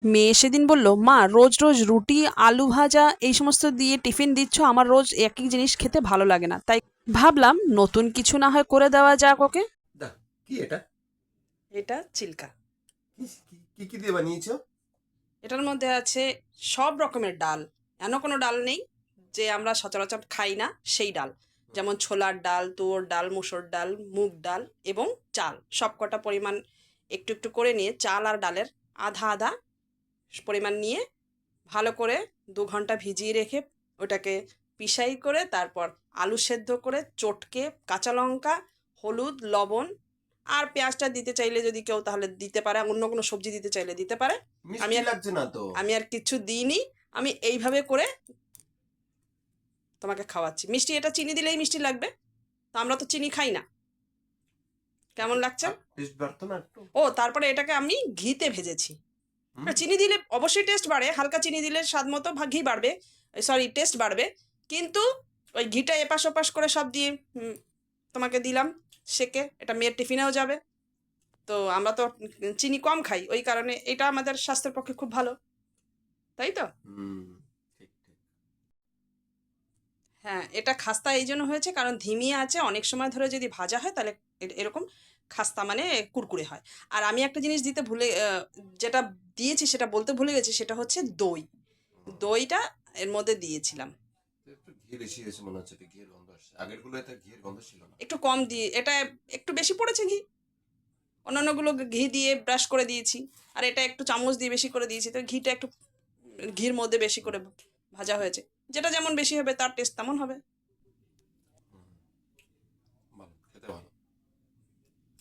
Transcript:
মেয়ে সেদিন বলল, মা রোজ রোজ রুটি আলু ভাজা এই সমস্ত দিয়ে টিফিন দিচ্ছ, আমার রোজ একই জিনিস খেতে ভালো লাগে না, তাই ভাবলাম নতুন কিছু না হয় করে দেওয়া যাক ওকে। দা, কি এটা? এটা চিল্কা। কি কি কি দিয়ে বানিয়েছো? এটার মধ্যে আছে সব রকমের ডাল। এমন কোনো ডাল নেই যে আমরা সচরাচর খাই না সেই ডাল। যেমন ছোলার ডাল, তুয়োর ডাল, মুসুর ডাল, মুগ ডাল এবং চাল সবকটা পরিমাণ একটু একটু করে নিয়ে, চাল আর ডালের আধা আধা পরিমাণ নিয়ে ভালো করে 2 ঘন্টা ভিজিয়ে রেখে ওটাকে পিষাই করে, তারপর আলু সেদ্ধ করে চটকে কাঁচা লঙ্কা, হলুদ, লবণ আর পেঁয়াজটা দিতে চাইলে যদি কেউ তাহলে দিতে পারে, অন্য কোনো সবজি দিতে চাইলে দিতে পারে। আমি মিষ্টি আর লাগছে না তো? আমি আর কিছু দিইনি। আমি এইভাবে করে তোমাকে খাওয়াচ্ছি। মিষ্টি এটা চিনি দিলেই মিষ্টি লাগবে, তো আমরা তো চিনি খাই না। কেমন লাগছে? টেস্ট বাড়তো না একটু? ও তারপরে এটাকে আমি ঘিতে ভেজেছি। হুম। চিনি দিলে অবশ্যই টেস্ট বাড়ে, হালকা চিনি দিলে স্বাদ মতো ঘি বাড়বে, সরি টেস্ট বাড়বে। কিন্তু ওই ঘিটা এপাশ ওপাশ করে সব দিয়ে তোমাকে দিলাম সেকে, এটা মেয়ের টিফিনেও যাবে। তো আমরা তো চিনি কম খাই, ওই কারণে এটা আমাদের স্বাস্থ্যের পক্ষে খুব ভালো, তাই তো? হুম, ঠিক ঠিক। হ্যাঁ, এটা খাস্তা এই জন্য হয়েছে কারণ ধিমি আছে অনেক সময় ধরে যদি ভাজা হয় তাহলে এরকম খাস্তা মানে কুরকুরে হয়। আর আমি একটা জিনিস দিতে যেটা দিয়েছি সেটা বলতে ভুলে গেছি, সেটা হচ্ছে দই। দইটা এর মধ্যে দিয়েছিলাম। একটু ঘি বেশি হয়েছে মনে হচ্ছে, ঘিয়ের গন্ধ আসছে। আগের গুলো এত ঘিয়ের গন্ধ ছিল না। একটু কম দিয়ে এটা একটু বেশি পড়েছে ঘি। অন্যান্যগুলো ঘি দিয়ে ব্রাশ করে দিয়েছি, আর এটা একটু চামচ দিয়ে বেশি করে দিয়েছি, তো ঘিটা একটু ঘির মধ্যে বেশি করে ভাজা হয়েছে। যেটা যেমন বেশি হবে তার টেস্ট তেমন হবে।